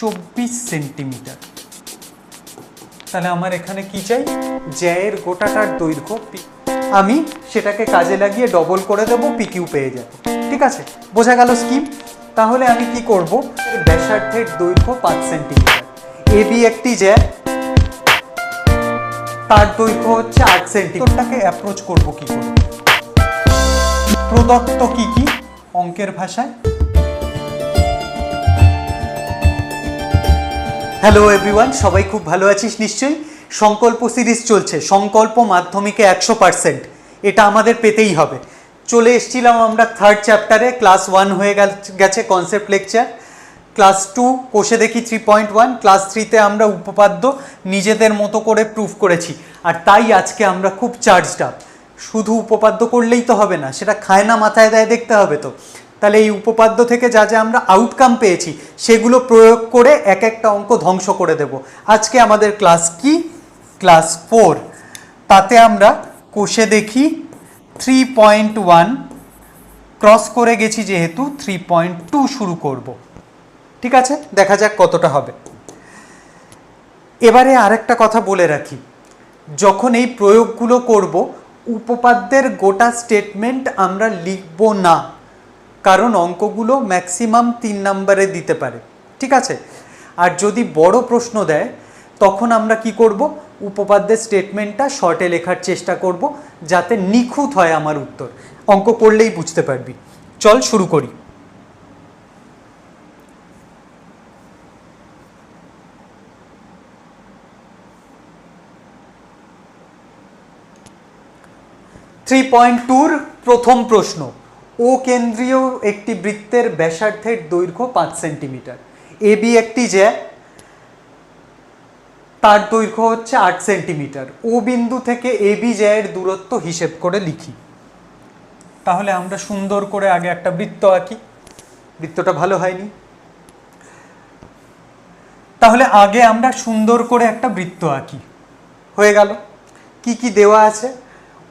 24 centimetre. তাহলে আমার এখানে কি চাই, জ্যায়ের গোটাটার দৈর্ঘ্য আমি সেটাকে কাজে লাগিয়ে ডবল করে দেবো, পিকিউ পেয়ে যাব। ঠিক আছে, বোঝা গেল স্কিম। তাহলে আমি কি করব, ব্যাসার্ধের দৈর্ঘ্য 5 সেন্টিমিটার, এবি একটি জ্যা, তার দৈর্ঘ্য হচ্ছে 8 সেন্টিমিটারটাকে অ্যাপ্রোচ করব কি করে, প্রদত্ত কি কি অঙ্কের ভাষায়। হ্যালো এভরিওয়ান, সবাই খুব ভালো আছিস নিশ্চয়ই। সংকল্প সিরিজ চলছে, সংকল্প মাধ্যমিকে 100%, এটা আমাদের পেতেই হবে। চলে এসেছিলাম আমরা থার্ড চ্যাপ্টারে, ক্লাস 1 হয়ে গেছে কনসেপ্ট লেকচার, ক্লাস 2 কোষে দেখি 3.1, ক্লাস 3তে আমরা উপপাদ্য নিজেদের মতো করে প্রুফ করেছি। আর তাই আজকে আমরা খুব চার্জড আপ। শুধু উপপাদ্য করলেই তো হবে না, সেটা খায় না মাথায় দেয় দেখতে হবে তো। তাহলে এই উপপাদ্য থেকে যা যা আমরা আউটকাম পেয়েছি সেগুলো প্রয়োগ করে এক একটা অঙ্ক ধ্বংস করে দেব। আজকে আমাদের ক্লাস কি, ক্লাস 4। তাতে আমরা কোষে দেখি 3.1 ক্রস করে গেছি, যেহেতু 3.2 শুরু করব। ঠিক আছে, দেখা যাক কতটা হবে। এবারে আরেকটা কথা বলে রাখি, যখন এই প্রয়োগগুলো করব উপপাদ্যের গোটা স্টেটমেন্ট আমরা লিখব না, কারণ অঙ্কগুলো ম্যাক্সিমাম 3 নম্বরে দিতে পারে। ঠিক আছে, আর যদি বড় প্রশ্ন দেয় তখন আমরা কি করব, উপপাদ্যের স্টেটমেন্টটা শর্টে লেখার চেষ্টা করব, যাতে নিখুঁত হয় আমার উত্তর। অঙ্ক করলেই বুঝতে পারবি। চল শুরু করি। থ্রি পয়েন্ট টুর প্রথম প্রশ্ন, ও কেন্দ্রীয় একটি বৃত্তের ব্যাসার্ধের দৈর্ঘ্য 5 সেন্টিমিটার, এবি একটি জ্যা, তার দৈর্ঘ্য হচ্ছে 8 সেন্টিমিটার। ও বিন্দু থেকে এবি জ্যায়ের দূরত্ব হিসেব করে লিখি। তাহলে আমরা সুন্দর করে আগে একটা বৃত্ত আঁকি, বৃত্তটা ভালো হয়নি। তাহলে আগে আমরা সুন্দর করে একটা বৃত্ত আঁকি, হয়ে গেল। কি কি দেওয়া আছে,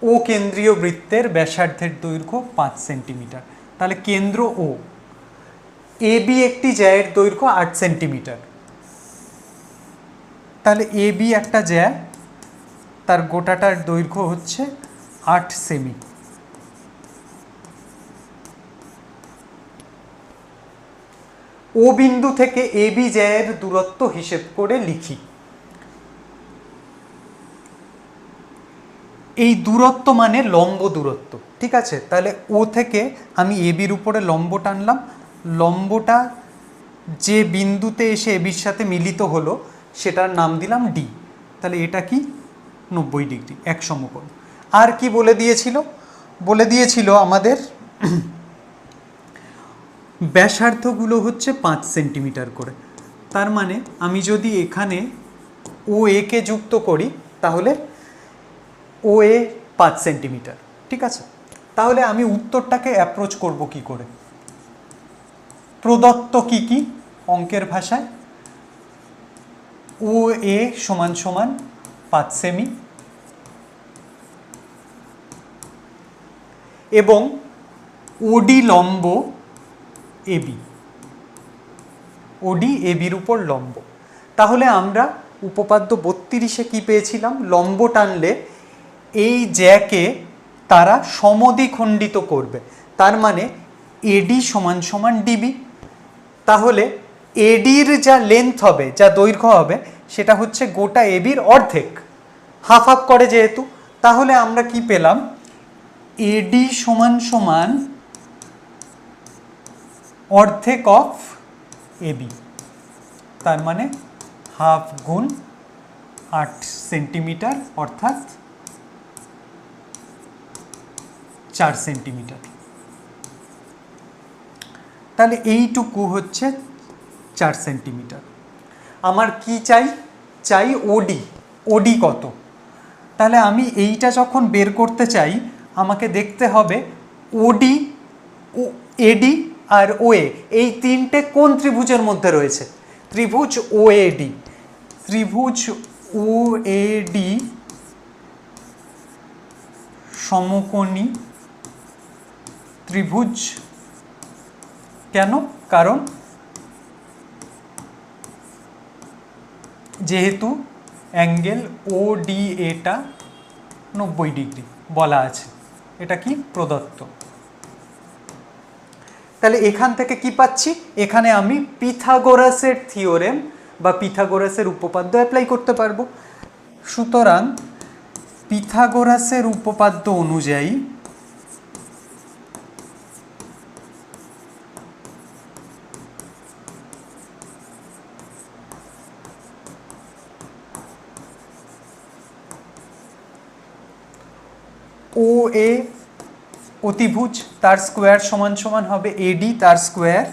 ও কেন্দ্রীয় বৃত্তের ব্যাসার্ধের দৈর্ঘ্য 5 সেন্টিমিটার, তাহলে কেন্দ্র ও, এবি একটি জ্যায়ের দৈর্ঘ্য 8 সেন্টিমিটার, তাহলে এবি একটা জ্যা, তার গোটাটার দৈর্ঘ্য হচ্ছে 8 সেমি। ও বিন্দু থেকে এবি জ্যায়ের দূরত্ব হিসেব করে লিখি। এই দূরত্ব মানে লম্ব দূরত্ব। ঠিক আছে, তাহলে ও থেকে আমি এবির উপরে লম্ব টানলাম, লম্বটা যে বিন্দুতে এসে এবির সাথে মিলিত হলো সেটার নাম দিলাম ডি। তাহলে এটা কি 90 ডিগ্রি, এক সমকোণ। আর কি বলে দিয়েছিল, বলে দিয়েছিল আমাদের ব্যাসার্ধগুলো হচ্ছে 5 সেন্টিমিটার করে। তার মানে আমি যদি এখানে ও একে যুক্ত করি তাহলে ও এ 5 সেন্টিমিটার। ঠিক আছে, তাহলে আমি উত্তরটাকে অ্যাপ্রোচ করব কি করে, প্রদত্ত কি কি অঙ্কের ভাষায়, ও এ সমান সমান 5 সেমি এবং ওডি লম্ব এবি, ওডি এবির উপর লম্ব। তাহলে আমরা উপপাদ্য 32-এ কি পেয়েছিলাম, লম্ব টানলে এই জ্যাকে তারা সমদ্বিখণ্ডিত করবে, তার মানে এডি সমান সমান ডিবি। তাহলে এডির যা লেন্থ হবে, যা দৈর্ঘ্য হবে, সেটা হচ্ছে গোটা এবির অর্ধেক, হাফ হাফ করে যেহেতু। তাহলে আমরা কি পেলাম, এডি সমান সমান অর্ধেক অফ এবি, তার মানে হাফ গুণ 8 সেন্টিমিটার অর্থাৎ 4 সেন্টিমিটার। তাহলে এইটুকু হচ্ছে 4 সেন্টিমিটার। আমার কি চাই, চাই ওডি। ওডি কত, তাহলে আমি এইটা যখন বের করতে চাই আমাকে দেখতে হবে ওডি, এডি আর ওএ, এই তিনটে কোন ত্রিভুজের মধ্যে রয়েছে, ত্রিভুজ ওএডি। ত্রিভুজ ওএডি সমকোণী ত্রিভুজ। কেন, কারণ যেহেতু অ্যাঙ্গেল ODA-টা 90 ডিগ্রি বলা আছে, এটা কি প্রদত্ত। তাহলে এখান থেকে কি পাচ্ছি, এখানে আমি পিথাগোরাসের থিওরেম বা পিথাগোরাসের উপপাদ্য অ্যাপ্লাই করতে পারবো। সুতরাং পিথাগোরাসের উপপাদ্য অনুযায়ী OA অতিভুজ তার স্কোয়ার সমান সমান হবে AD তার স্কোয়ার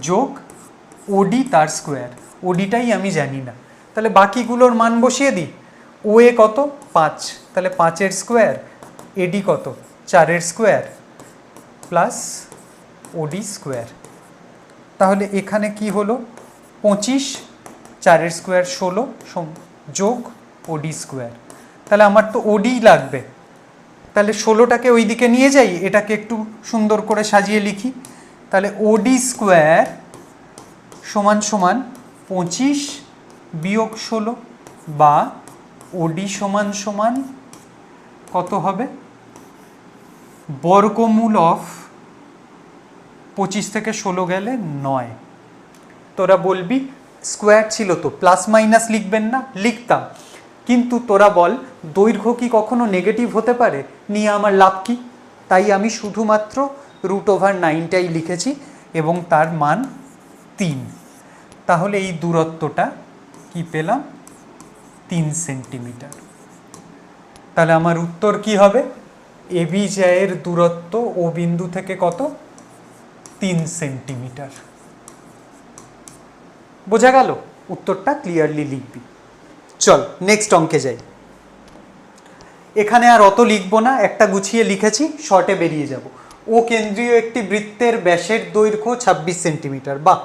যোগ OD তার স্কোয়ার। OD-টাই আমি জানি না, তাহলে বাকিগুলোর মান বসিয়ে দিই। OA কত 5, তাহলে 5-এর স্কোয়ার, AD কত 4-এর স্কোয়ার প্লাস OD স্কোয়ার। তাহলে এখানে কি হলো 25, 4-এর স্কোয়ার 16 যোগ OD স্কোয়ার। তাহলে আমার তো OD লাগবে, তাহলে 16টাকে ওই দিকে নিয়ে যাই, এটাকে একটু সুন্দর করে সাজিয়ে লিখি। তাহলে OD স্কোয়ার সমান সমান 25 বিয়োগ 16 বা OD সমান সমান কত হবে, বর্গমূল অফ 25 থেকে 16 গেলে 9। তোরা বলবি স্কোয়ার ছিল তো প্লাস মাইনাস লিখবেন না, লিখতাম, কিন্তু তোরা বল দৈর্ঘ্য কি কখনো নেগেটিভ হতে পারে, নিয়ে আমার লাভ কি? তাই আমি শুধুমাত্র √9টাই লিখেছি এবং তার মান 3। তাহলে এই দূরত্বটা কি পেলাম 3 সেন্টিমিটার। তাহলে আমার উত্তর কি হবে, AB জ্যায়ের দূরত্ব ও বিন্দু থেকে কত 3 সেন্টিমিটার। বোঝা গেল? উত্তরটা ক্লিয়ারলি লিখবি। চল নেক্সট অঙ্কে যাই। এখানে আর অত লিখবো না, একটা গুছিয়ে লিখেছি, শর্টে বেরিয়ে যাব। ও কেন্দ্রীয় একটি বৃত্তের ব্যাসের দৈর্ঘ্য 26 সেন্টিমিটার। বাহ,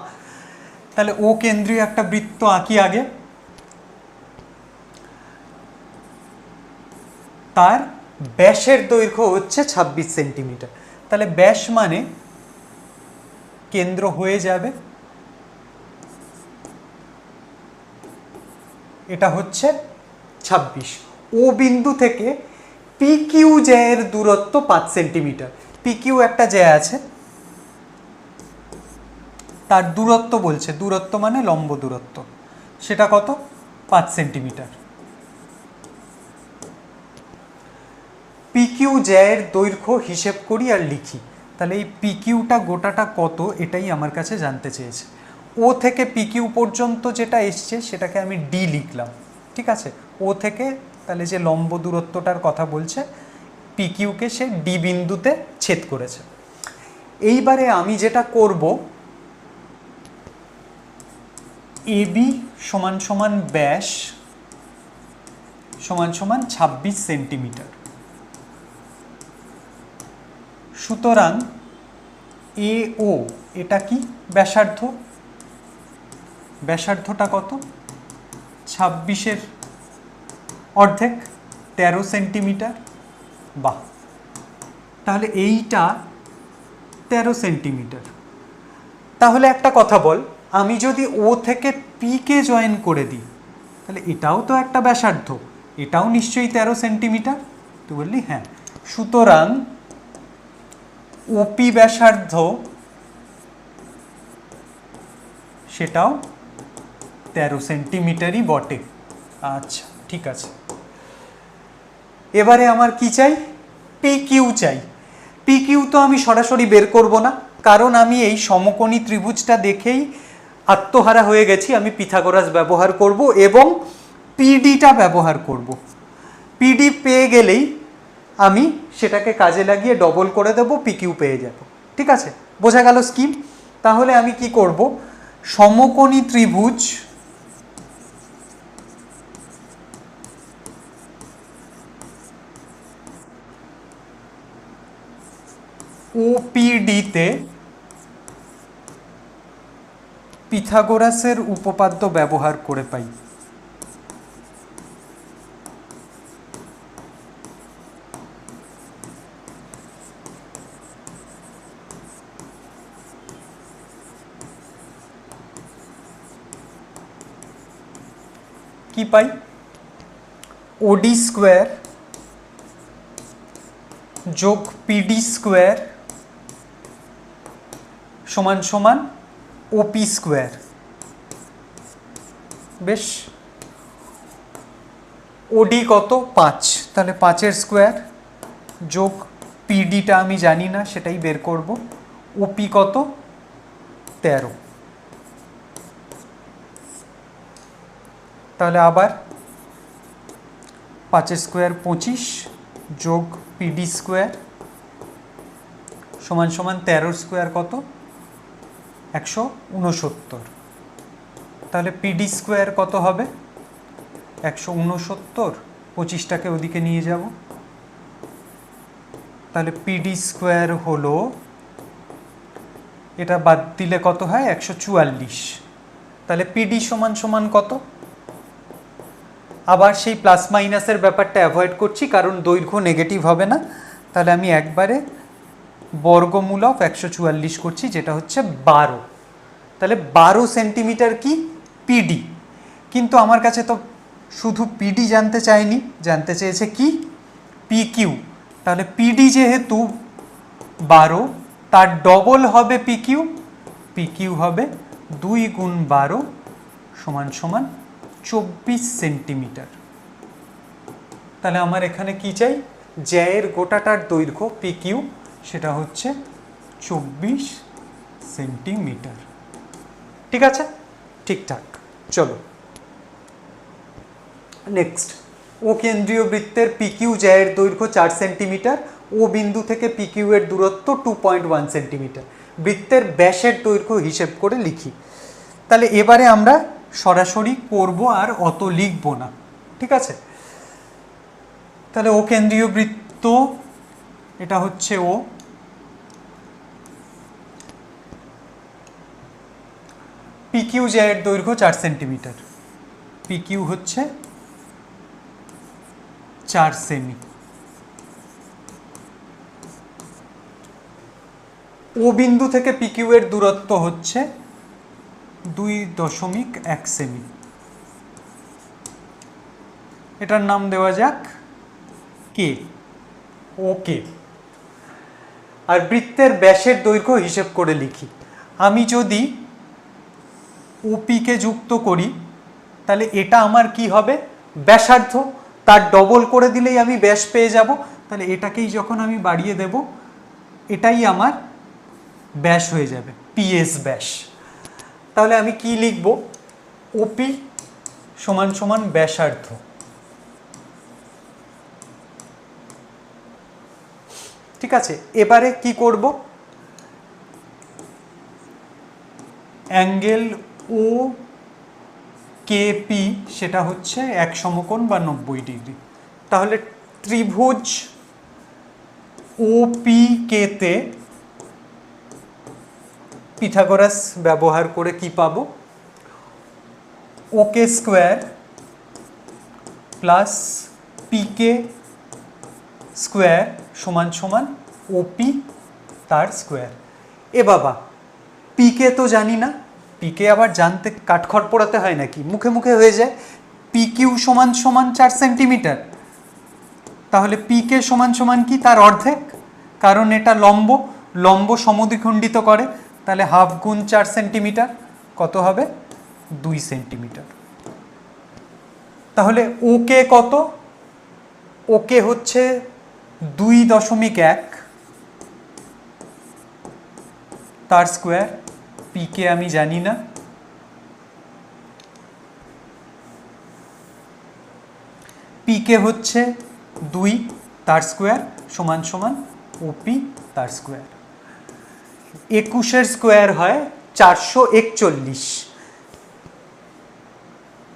তাহলে ও কেন্দ্রীয় একটা বৃত্ত আঁকি আগে। তার ব্যাসের দৈর্ঘ্য হচ্ছে 26 সেন্টিমিটার। তাহলে ব্যাস মানে কেন্দ্র হয়ে যাবে, এটা হচ্ছে 26। ও বিন্দু থেকে PQ জ্যায়ের দূরত্ব 5 সেন্টিমিটার। PQ একটা জ্যা আছে, তার দূরত্ব বলছে, দূরত্ব মানে লম্ব দূরত্ব, সেটা কত 5 সেন্টিমিটার। PQ জ্যায়ের দৈর্ঘ্য হিসেব করি আর লিখি। তাহলে এই PQটা গোটাটা কত, এটাই আমার কাছে জানতে চেয়েছে। ও থেকে PQ পর্যন্ত যেটা এসছে সেটাকে আমি D লিখলাম, ঠিক আছে। ও থেকে তাহলে যে লম্ব দূরত্বটার কথা বলছে, PQকে সে D বিন্দুতে ছেদ করেছে। এইবারে আমি যেটা করব, AB সমান সমান ব্যাস সমান সমান 26 সেন্টিমিটার। সুতরাং AO এটা কি ব্যাসার্ধ, ব্যাসার্ধটা কত 26-এর অর্ধেক 13 সেন্টিমিটার। বাহ, তাহলে এইটা 13 সেন্টিমিটার। তাহলে একটা কথা বল, আমি যদি ও থেকে পিকে জয়েন করে দিই, তাহলে এটাও তো একটা ব্যাসার্ধ, এটাও নিশ্চয়ই 13 সেন্টিমিটার। তুই বললি হ্যাঁ। সুতরাং OP ব্যাসার্ধ সেটাও 13 সেন্টিমিটারই বটে। আচ্ছা ঠিক আছে, এবারে আমার কি চাই, PQ চাই। PQ তো আমি সরাসরি বের করব না, কারণ আমি এই সমকোণী ত্রিভুজটা দেখেই আত্মহারা হয়ে গেছি। আমি পিথাগোরাস ব্যবহার করব এবং PDটা ব্যবহার করব। PD পেয়ে গেলেই আমি সেটাকে কাজে লাগিয়ে ডবল করে দেব, PQ পেয়ে যাব। ঠিক আছে, বোঝা গেল স্কিম? তাহলে আমি কি করব, সমকোণী ত্রিভুজ OPD তে পিথাগোরাসের উপপাদ্য ব্যবহার করে পাই। কি পাই, ওডি স্কোয়ার যোগ পিডি স্কোয়ার সমান সমান ওপি স্কোয়ার। বেশ, ওডি কত 5, তাহলে 5-এর স্কোয়ার যোগ পিডিটা আমি জানি না, সেটাই বের করব। ওপি কত 13, তাহলে আবার 5-এর স্কোয়ার 25 যোগ পিডি স্কোয়ার সমান সমান 13-এর স্কোয়ার কত 169। তাহলে পিডি স্কোয়ার কত হবে 169, 25টাকে ওদিকে নিয়ে যাব, তাহলে পিডি স্কোয়ার হলো, এটা বাদ দিলে কত হয় 144। তাহলে পিডি সমান সমান কত, আবার সেই প্লাস মাইনাসের ব্যাপারটা অ্যাভয়েড করছি কারণ দৈর্ঘ্য নেগেটিভ হবে না। তাহলে আমি একবারে বর্গমূল অফ 144 করছি, যেটা হচ্ছে 12। তাহলে 12 সেন্টিমিটার কি পিডি, কিন্তু আমার কাছে তো শুধু পিডি জানতে চাইনি, জানতে চেয়েছে কি পিকিউ। তাহলে পিডি যেহেতু 12, তার ডবল হবে পিকিউ, পিকিউ হবে 2 গুণ 12 সমান সমান 24 সেন্টিমিটার। তাহলে আমার এখানে কি চাই, জ্যায়ের গোটাটার দৈর্ঘ্য পিকিউ, সেটা হচ্ছে 24 সেন্টিমিটার। ঠিক আছে, ঠিকঠাক। চলো নেক্সট, ও কেন্দ্রীয় বৃত্তের পিকিউ জ্যায়ের দৈর্ঘ্য 4 সেন্টিমিটার, ও বিন্দু থেকে পিকিউ এর দূরত্ব 2.1 সেন্টিমিটার। বৃত্তের ব্যাসের দৈর্ঘ্য হিসেব করে লিখি। তাহলে এবারে আমরা সরাসরি করব, আর অত লিখব না, ঠিক আছে। তাহলে ও কেন্দ্রীয় বৃত্ত, এটা হচ্ছে ও, পিকিউ জ্যায়ের দৈর্ঘ্য 4 সেন্টিমিটার, পিকিউ হচ্ছে 4 সেমি। ও বিন্দু থেকে পিকিউ এর দূরত্ব হচ্ছে 2.1 সেমি। এটার নাম দেওয়া যাক কে, ওকে। আর বৃত্তের ব্যাসের দৈর্ঘ্য হিসেব করে লিখি। আমি যদি ওপিকে যুক্ত করি তাহলে এটা আমার কি হবে ব্যাসার্ধ, তার ডবল করে দিলেই আমি ব্যাস পেয়ে যাব। তাহলে এটাকেই যখন আমি বাড়িয়ে দেব, এটাই আমার ব্যাস হয়ে যাবে, পিএস ব্যাস। তাহলে আমি কি লিখব, ওপি সমান সমান ব্যাসার্ধ। ঠিক আছে, এবারে কি করব, অ্যাঙ্গেল ও কেপি সেটা হচ্ছে এক সমকোণ বা 90 ডিগ্রি। তাহলে ত্রিভুজ ওপি কেতে পিথাগোরাস ব্যবহার করে কি পাবো, ওকে স্কোয়ার প্লাস পিকে স্কোয়ার সমান সমান ওপি তার স্কোয়ার। এ বাবা, পিকে তো জানি না, পিকে আবার জানতে কাঠখড় পোড়াতে হয় নাকি, মুখে মুখে হয়ে যায়। পিকিউ সমান সমান 4 সেন্টিমিটার, তাহলে পিকে সমান সমান কি তার অর্ধেক, কারণ এটা লম্ব, লম্ব সমদ্বিখণ্ডিত করে। তাহলে হাফ গুণ 4 সেন্টিমিটার কত হবে 2 সেন্টিমিটার। তাহলে ওকে কত, ওকে হচ্ছে 2.1 তার স্কোয়ার, পিকে আমি জানি না। পিকে হচ্ছে 2 তার স্কোয়ার সমান সমান ওপি তার স্কোয়ার। 21-এর স্কোয়ার হয় 441,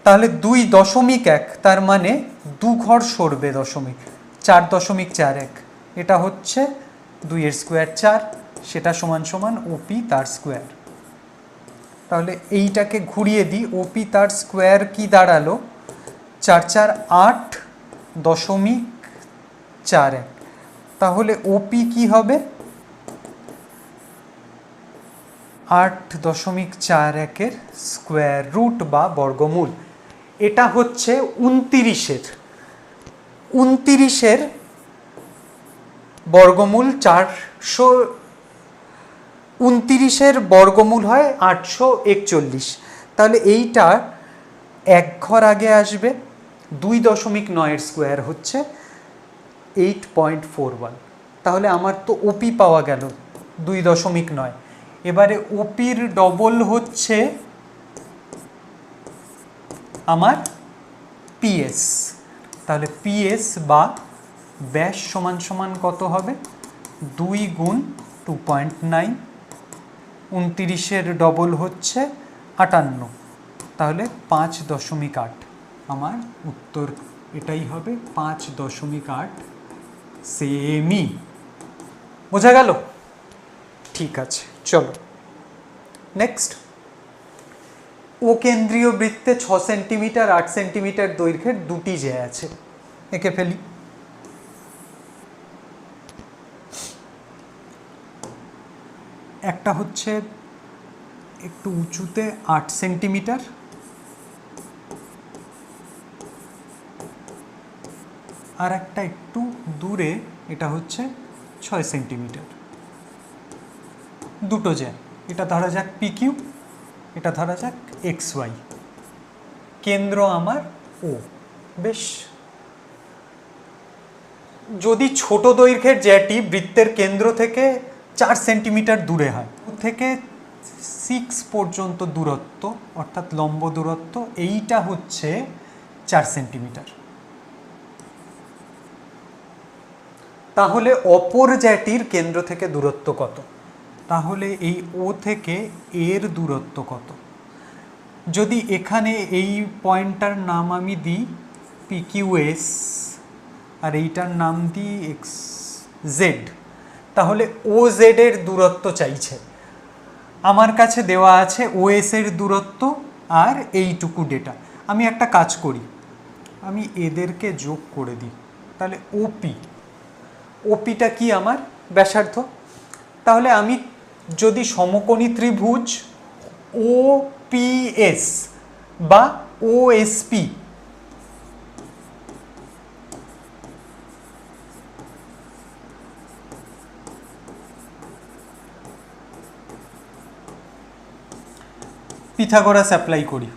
তাহলে 2.1 তার মানে 2 ঘর সরবে দশমিক, 4.41। এটা হচ্ছে 2-এর স্কোয়ার 4, সেটা সমান সমান ওপি তার স্কোয়ার। তাহলে এইটাকে ঘুরিয়ে দিই, ওপি তার স্কোয়ার কি দাঁড়ালো 448.41। তাহলে ওপি কি হবে 8.41-এর স্কোয়ার রুট বা বর্গমূল। এটা হচ্ছে 29-এর বর্গমূল 400, 29-এর বর্গমূল হয় 841। তাহলে এইটা এক ঘর আগে আসবে, 2.9 স্কোয়ার হচ্ছে 8.41। তাহলে আমার তো ওপি পাওয়া গেল 2.9। এবারে ওপির ডবল হচ্ছে আমার পিএস। তাহলে পিএস বা ব্যাস সমান সমান কত হবে? 2 গুণ 2.9, 29-এর ডবল হচ্ছে 58, তাহলে 5.8। আমার উত্তর এটাই হবে 5.8 সেমি। বোঝা গেল? ঠিক আছে, চলো নেক্সট। ও কেন্দ্রীয় বৃত্তে 6 সেন্টিমিটার 8 সেন্টিমিটার দৈর্ঘ্যের দুটি জ্যা আছে, এঁকে ফেলি। একটা হচ্ছে একটু উঁচুতে 8 সেন্টিমিটার, আর একটা একটু দূরে, এটা হচ্ছে 6 সেন্টিমিটার। দুটো জ্যা, এটা ধরা যাক পি কিউ, এটা ধরা যাক এক্স ওয়াই। কেন্দ্র আমার ও। বেশ, যদি ছোট দৈর্ঘ্যের জ্যাটি বৃত্তের কেন্দ্র থেকে 4 সেন্টিমিটার দূরে হয়, ও থেকে 6 পর্যন্ত দূরত্ব অর্থাৎ লম্ব দূরত্ব, এইটা হচ্ছে 4 সেন্টিমিটার। তাহলে অপর জ্যাটির কেন্দ্র থেকে দূরত্ব কত? তাহলে এই ও থেকে এর দূরত্ব কত? যদি এখানে এই পয়েন্টটার নাম আমি দিই পিকিউএস আর এইটার নাম দিই এক্স জেড, তাহলে ও জেডের দূরত্ব চাইছে। আমার কাছে দেওয়া আছে ওএস এর দূরত্ব আর এইটুকু ডেটা। আমি একটা কাজ করি, আমি এদেরকে যোগ করে দিই। তাহলে ওপি, ওপিটা কি? আমার ব্যাসার্ধ। তাহলে আমি যদি সমকোণী ত্রিভুজ ওপিএস বা ওএসপি, পিথাগোরাস অ্যাপ্লাই করি,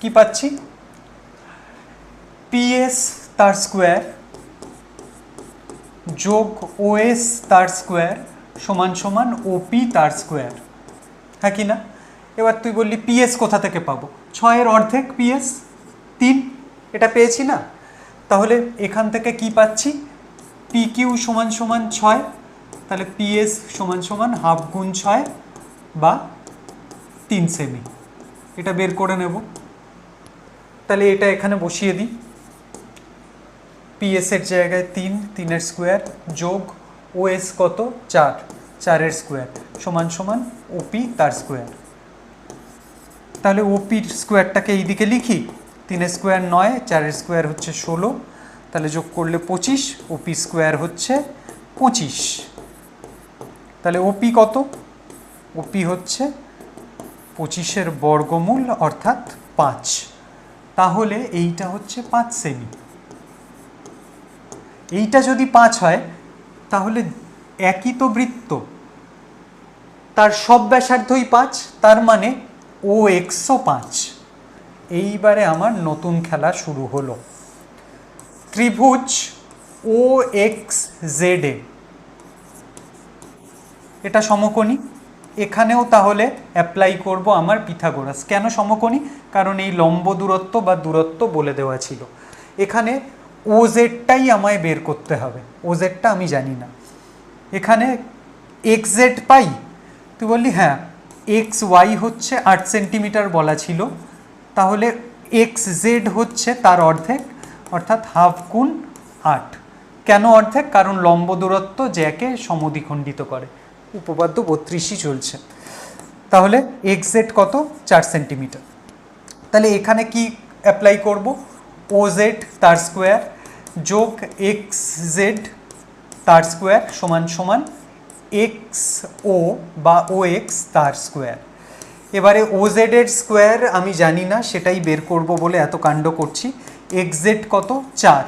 কি পাচ্ছি? পিএস তার স্কোয়ার যোগ ওএস তার স্কোয়ার সমান সমান ওপি তার স্কোয়ার, হ্যাঁ কি না? এবার তুই বললি পিএস কোথা থেকে পাবো? 6-এর অর্ধেক পিএস 3, এটা পেয়েছি না? তাহলে এখান থেকে কি পাচ্ছি? পি কিউ সমান সমান 6, তাহলে পিএস সমান সমান হাফ গুণ 6 বা 3 সেমি। এটা বের করে নেব। তাহলে এটা এখানে বসিয়ে দিই, পিএস এর জায়গায় 3, 3-এর স্কোয়ার যোগ ওএস কত? 4, 4-এর স্কোয়ার সমান সমান ওপি তার স্কোয়ার। তাহলে ওপির স্কোয়ারটাকে এইদিকে লিখি, 3-এর স্কোয়ার 9, 4-এর স্কোয়ার হচ্ছে 16, তাহলে যোগ করলে 25, ওপি স্কোয়ার হচ্ছে 25। তাহলে ওপি কত? ওপি হচ্ছে 25-এর বর্গমূল অর্থাৎ 5। তাহলে এইটা হচ্ছে 5 সেমি। এইটা যদি 5 হয় তাহলে একই তো বৃত্ত, তার সব ব্যাসার্ধই 5, তার মানে ও এক্সও 5। এইবারে আমার নতুন খেলা শুরু হলো। ত্রিভুজ ও এক্স জেড এ এটা সমকোণী, এখানেও তাহলে অ্যাপ্লাই করব আমার পিথাগোরাস। কেন সমকোণী? কারণ এই লম্ব দূরত্ব বা দূরত্ব বলে দেওয়া ছিল। এখানে ও জেডটাই আমায় বের করতে হবে, ও জেডটা আমি জানি না। এখানে এক্স জেড পাই, তুই বললি হ্যাঁ এক্স ওয়াই হচ্ছে 8 সেন্টিমিটার বলা ছিল, তাহলে এক্স জেড হচ্ছে তার অর্ধেক অর্থাৎ হাফ গুণ 8। কেন অর্ধেক? কারণ লম্ব দূরত্ব জ্যাকে সমদ্বিখণ্ডিত করে, উপপাদ্য 32ই চলছে। তাহলে এক্স জেড কত? 4 সেন্টিমিটার। তাহলে এখানে কি অ্যাপ্লাই করব? ও জেড তার স্কোয়ার যোগ এক্স জেড তার স্কোয়ার সমান সমান এক্স ও বা ও এক্স তার স্কোয়ার। এবারে ও জেড এর স্কোয়ার আমি জানি না, সেটাই বের করব বলে এত কাণ্ড করছি। এক্স জেড কত? 4,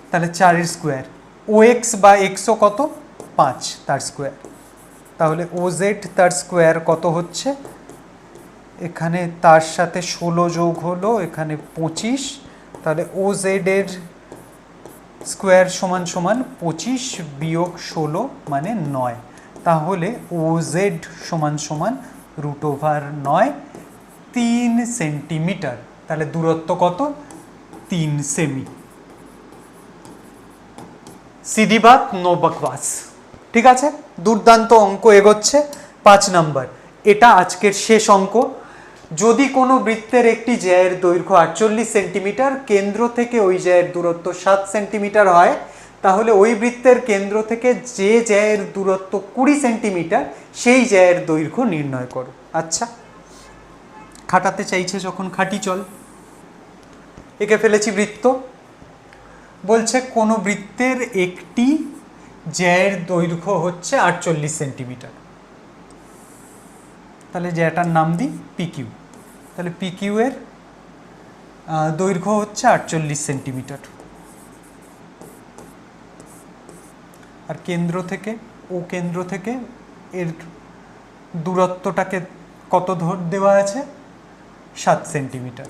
তাহলে 4-এর স্কোয়ার। ও এক্স বা এক্সও কত? 5 তার স্কোয়ার। তাহলে ও জেড তার স্কোয়ার কত হচ্ছে? এখানে তার সাথে 16 যোগ হলো, এখানে 25, তাহলে ও জেড এর স্কোয়ার সমান সমান 25 বিয়োগ 16 মানে 9। তাহলে ও জেড সমান সমান √9, 3 সেন্টিমিটার। তাহলে দূরত্ব কত? 3 সেমি। সিধি বাত, নো বকবাস। ঠিক আছে, দুর্দান্ত অঙ্ক এগোচ্ছে। 5 নাম্বার, এটা আজকের শেষ অঙ্ক। যদি কোনো বৃত্তের একটি জ্যায়ের দৈর্ঘ্য 48 সেন্টিমিটার, কেন্দ্র থেকে ওই জ্যায়ের দূরত্ব 7 সেন্টিমিটার হয়, তাহলে ওই বৃত্তের কেন্দ্র থেকে যে জ্যায়ের দূরত্ব 20 সেন্টিমিটার, সেই জ্যায়ের দৈর্ঘ্য নির্ণয় করো। আচ্ছা, খাটাতে চাইছে যখন খাটি চল। এঁকে ফেলেছি বৃত্ত। বলছে কোনো বৃত্তের একটি জ্যায়ের দৈর্ঘ্য হচ্ছে 48 সেন্টিমিটার। তাহলে জ্যাটার নাম দিই পিকিউ। তাহলে পিকিউ এর দৈর্ঘ্য হচ্ছে 48 সেন্টিমিটার। আর কেন্দ্র থেকে, ও কেন্দ্র থেকে এর দূরত্বটাকে কত দেওয়া আছে? 7 সেন্টিমিটার।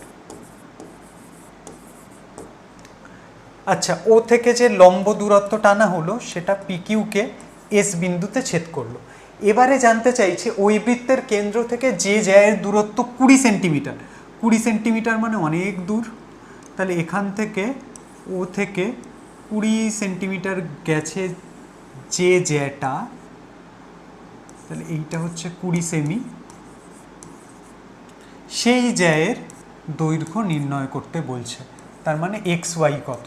আচ্ছা, ও থেকে যে লম্ব দূরত্ব টানা হলো সেটা পিকিউকে এস বিন্দুতে ছেদ করলো। এবারে জানতে চাইছে ওই বৃত্তের কেন্দ্র থেকে যে জ্যায়ের দূরত্ব 20 সেন্টিমিটার। 20 সেন্টিমিটার মানে অনেক দূর। তাহলে এখান থেকে ও থেকে 20 সেন্টিমিটার গেছে যে জ্যাটা, তাহলে এইটা হচ্ছে 20 সেমি। সেই জ্যায়ের দৈর্ঘ্য নির্ণয় করতে বলছে। তার মানে এক্স ওয়াই কত?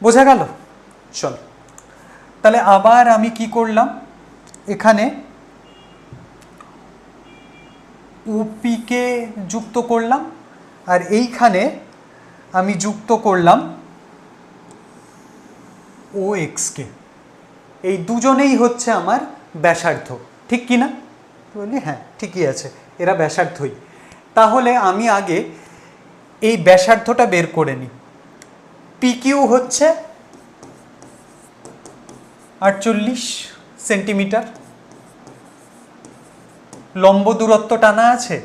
বোঝা গেল? চল, তাহলে আবার আমি কি করলাম, এখানে ওপিকে যুক্ত করলাম, আর এইখানে আমি যুক্ত করলাম ও এক্সকে। এই দুজনেই হচ্ছে আমার ব্যাসার্ধ, ঠিক কি না? বলি হ্যাঁ, ঠিকই আছে, এরা ব্যাসার্ধই। তাহলে আমি আগে এই ব্যাসার্ধটা বের করে নিই। পিকিউ হচ্ছে 48 সেন্টিমিটার। লম্ব দূরত্ব টানা আছে,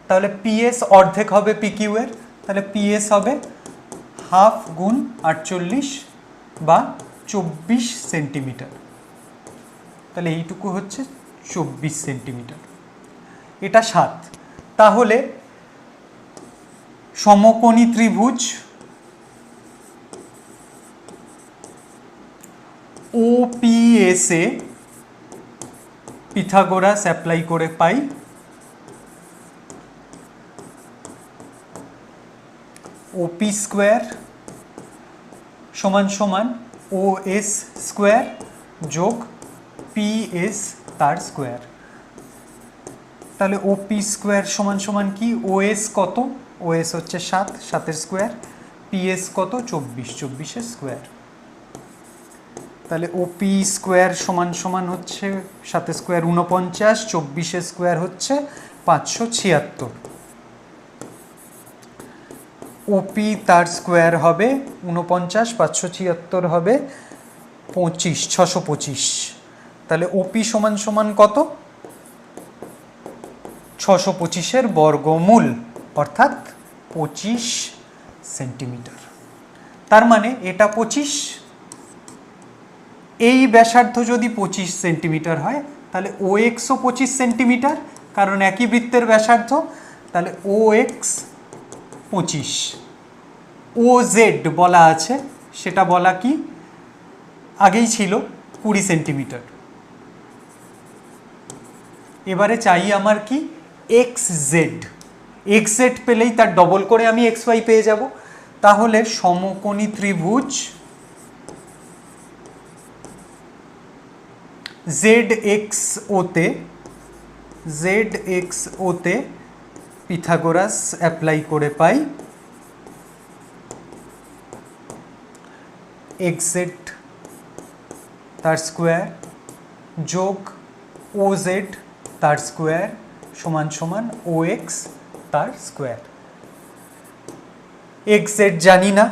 তাহলে পিএস অর্ধেক হবে পিকিউ এর। তাহলে পিএস হবে হাফ গুণ 48 বা 24 সেন্টিমিটার। তাহলে এইটুকু হচ্ছে 24 সেন্টিমিটার। এটা 7। তাহলে সমকোণী ত্রিভুজ OPS এ পিথাগোরাস অ্যাপ্লাই করে পাই OP স্কোয়ার সমান সমান OS স্কোয়ার যোগ PS তার স্কোয়ার। তাহলে OP স্কোয়ার সমান সমান কি? OS কত? OS হচ্ছে 7, 7-এর স্কোয়ার। PS কত? 24, 24-এর স্কোয়ার। তাহলে OP স্কোয়ার সমান সমান হচ্ছে 7 স্কোয়ার 49, 24-এর স্কোয়ার হচ্ছে 576। OP তার স্কোয়ার হবে 49, 576 হবে 25, 625। তাহলে OP সমান সমান কত? 625-এর বর্গমূল, অর্থাৎ 25 সেন্টিমিটার। তার মানে এটা 25। এই ব্যাসার্ধ যদি 25 সেন্টিমিটার হয়, তাহলে OXও 25 সেন্টিমিটার, কারণ একই বৃত্তের ব্যাসার্ধ। তাহলে OX 25। OZ বলা আছে, সেটা বলা কি আগেই ছিল 20 সেন্টিমিটার। এবারে চাই আমার কি? XZ। XZ পেলেই তার ডবল করে আমি XY পেয়ে যাব। তাহলে সমকোণী ত্রিভুজ ZXO তে পিথাগোরাস অ্যাপ্লাই করে পাই এক্স জেড তার স্কোয়ার যোগ ও জেড তার স্কোয়ার সমান সমান ও এক্স তার স্কোয়ার। এক্স জেড জানি না,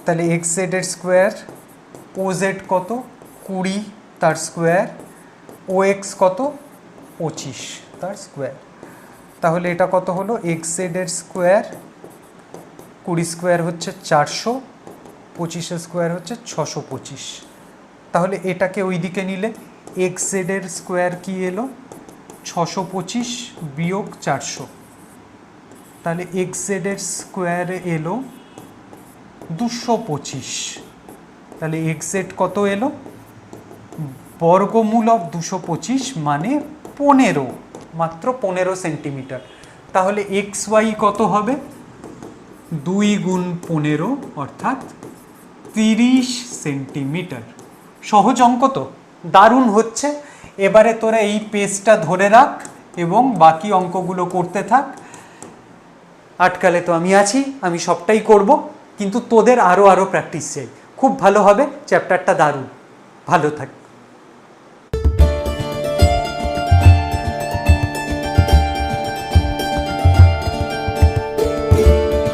তাহলে এক্স জেডের স্কোয়ার, ও জেড কত 20 তার স্কোয়ার, ও এক্স কত 25 তার স্কোয়ার। তাহলে এটা কত হলো, এক্স জেডের স্কোয়ার 20 স্কোয়ার হচ্ছে 400, 25 স্কোয়ার হচ্ছে 625। তাহলে এটাকে ওই দিকে নিলে এক্স জেডের স্কোয়ার কি এলো 625 বিয়োগ 400, তাহলে এক্স জেডের স্কোয়ার এলো 225। তাহলে এক্স জেড কত এলো, বর্গমূল অফ 225 মানে 15, মাত্র 15 সেন্টিমিটার। তাহলে এক্স ওয়াই কত হবে, 2 গুণ 15 অর্থাৎ 30 সেন্টিমিটার। সহজ অঙ্ক তো, দারুণ হচ্ছে। এবারে তোরা এই পেজটা ধরে রাখ এবং বাকি অঙ্কগুলো করতে থাক। আটকালে তো আমি আছি, আমি সবটাই করব, কিন্তু তোদের আরও প্র্যাকটিস চাই। খুব ভালো হবে, চ্যাপ্টারটা দারুণ। ভালো থাক।